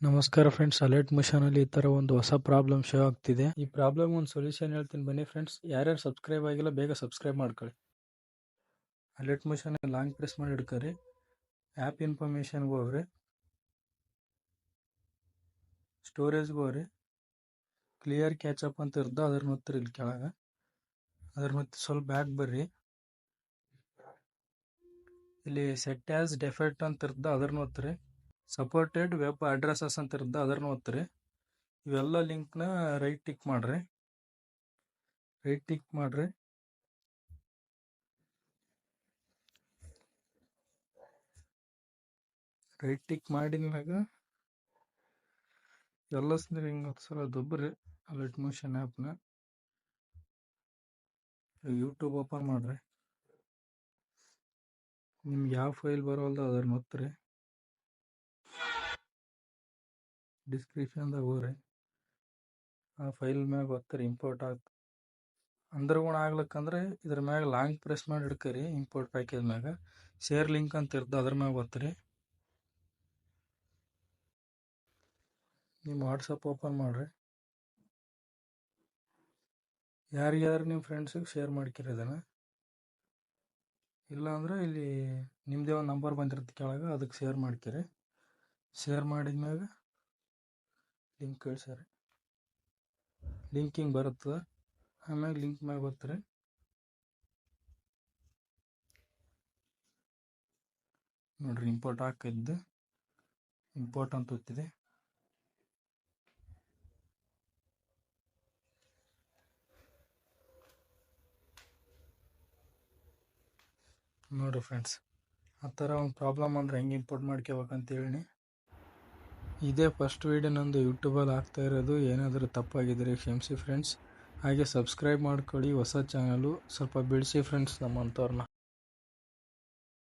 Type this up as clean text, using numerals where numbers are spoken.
ನಮಸ್ಕಾರ friends, alert mission ಅಲ್ಲಿ ಈ ತರ ಒಂದು ಹೊಸ ಪ್ರಾಬ್ಲಮ್ ಶೋ ಆಗ್ತಿದೆ. ಈ ಪ್ರಾಬ್ಲಮ್ ಒಂದು ಸೊಲ್ಯೂಷನ್ ಹೇಳ್ತೀನಿ ಬನ್ನಿ ಫ್ರೆಂಡ್ಸ್. ಯಾರ್ಯಾರು ಸಬ್ಸ್ಕ್ರೈಬ್ ಆಗಿಲ್ಲ ಬೇಗ ಸಬ್ಸ್ಕ್ರೈಬ್ ಮಾಡ್ಕೊಳ್ಳಿ. ಅಲರ್ಟ್ ಮಿಷನ್ ಲಾಂಗ್ ಪ್ರೆಸ್ ಮಾಡಿ ಹಿಡ್ಕರಿ. ಆ್ಯಪ್ ಇನ್ಫಾರ್ಮೇಷನ್ಗೆ ಹೋಗ್ರಿ, ಸ್ಟೋರೇಜ್ಗೆ ಹೋಗ್ರಿ, ಕ್ಲಿಯರ್ ಕ್ಯಾಚಪ್ ಅಂತ ಇರ್ದ ಅದ್ರ ಮತ್ತೆ ಇಲ್ಲಿ ಕೆಳಗೆ ಅದ್ರ ಮತ್ತೆ ಸ್ವಲ್ಪ ಬ್ಯಾಕ್ ಬರ್ರಿ. ಇಲ್ಲಿ ಸೆಟ್ ಆಸ್ ಡೆಫಾಲ್ಟ್ ಅಂತ ಇರ್ದ ಅದ್ರನ್ನ ಒತ್ತಿರಿ. ಸಪೋರ್ಟೆಡ್ ವೆಬ್ ಅಡ್ರೆಸಸ್ ಅಂತ ಇರ್ದ ಅದ್ರನ್ನ ಒತ್ತಿರಿ. ಇವೆಲ್ಲ ಲಿಂಕ್ನ ರೈಟ್ ಟಿಕ್ ಮಾಡ್ರಿ. ರೈಟ್ ಟಿಕ್ ಮಾಡಿದ್ಮ್ಯಾಗ ಎಲ್ಲ ಹಿಂಗೆ ಸಲ ದೊಬ್ಬರಿ ಅಲರ್ಟ್ ಮೋಷನ್ ಆ್ಯಪ್ನ. ಯೂಟ್ಯೂಬ್ ಓಪನ್ ಮಾಡ್ರಿ. ನಿಮ್ಗೆ ಯಾವ ಫೈಲ್ ಬರೋಲ್ದು ಅದನ್ನ ಒತ್ತಿರಿ. ಡಿಸ್ಕ್ರಿಪ್ಷನ್ದಾಗ ಹೋಗ್ರಿ, ಆ ಫೈಲ್ ಮ್ಯಾಗ ಒತ್ತಿರಿ. ಇಂಪೋರ್ಟ್ ಆಗ್ತದೆ ಅಂದ್ರಗುಣ ಆಗ್ಲಿಕ್ಕಂದ್ರೆ ಇದ್ರ ಮ್ಯಾಗ ಲಾಂಗ್ ಪ್ರೆಸ್ ಮಾಡಿ ಹಿಡ್ಕರಿ. ಇಂಪೋರ್ಟ್ ಪ್ಯಾಕೇಜ್ ಮ್ಯಾಗ ಶೇರ್ ಲಿಂಕ್ ಅಂತ ಇರ್ದ ಅದ್ರ ಮ್ಯಾಗ ಒತ್ತಿರಿ. ನಿಮ್ಮ ವಾಟ್ಸಪ್ ಓಪನ್ ಮಾಡ್ರಿ. ಯಾರ್ಯಾರು ನಿಮ್ಮ ಫ್ರೆಂಡ್ಸಿಗೆ ಶೇರ್ ಮಾಡ್ಕಿರಿ ಇದನ್ನು. ಇಲ್ಲಾಂದ್ರೆ ಇಲ್ಲಿ ನಿಮ್ಮದೇ ಒಂದು ನಂಬರ್ ಬಂದಿರುತ್ತೆ ಕೆಳಗೆ, ಅದಕ್ಕೆ ಶೇರ್ ಮಾಡ್ಕಿರಿ. ಶೇರ್ ಮಾಡಿದ್ಮ್ಯಾಗ ಲಿಂಕ್ ಕಳ್ಸ್ಯಾರಿ. ಲಿಂಕ್ ಹಿಂಗೆ ಬರುತ್ತದೆ. ಆಮ್ಯಾಗ ಲಿಂಕ್ ಮ್ಯಾಗ ಬರ್ತೀರಿ. ನೋಡ್ರಿ, ಇಂಪೋರ್ಟ್ ಹಾಕಿದ್ದು ಇಂಪೋರ್ಟ್ ಅಂತ ಒತ್ತಿದೆ. ನೋಡ್ರಿ ಫ್ರೆಂಡ್ಸ್, ಆ ಥರ ಒಂದು ಪ್ರಾಬ್ಲಮ್ ಅಂದರೆ ಹೆಂಗೆ ಇಂಪೋರ್ಟ್ ಮಾಡ್ಕೋಬೇಕಂತ ಹೇಳಿ. ಇದೇ ಫಸ್ಟ್ ವೀಡಿಯೋ ನಂದು ಯೂಟ್ಯೂಬಲ್ಲಿ ಆಗ್ತಾ ಇರೋದು. ಏನಾದರೂ ತಪ್ಪಾಗಿದ್ದರೆ ಕ್ಷಮಿಸಿ ಫ್ರೆಂಡ್ಸ್. ಹಾಗೆ ಸಬ್ಸ್ಕ್ರೈಬ್ ಮಾಡ್ಕೊಳ್ಳಿ. ಹೊಸ ಚಾನಲು ಸ್ವಲ್ಪ ಬೆಳೆಸಿ ಫ್ರೆಂಡ್ಸ್ ನಮ್ಮಂಥವ್ರನ್ನ.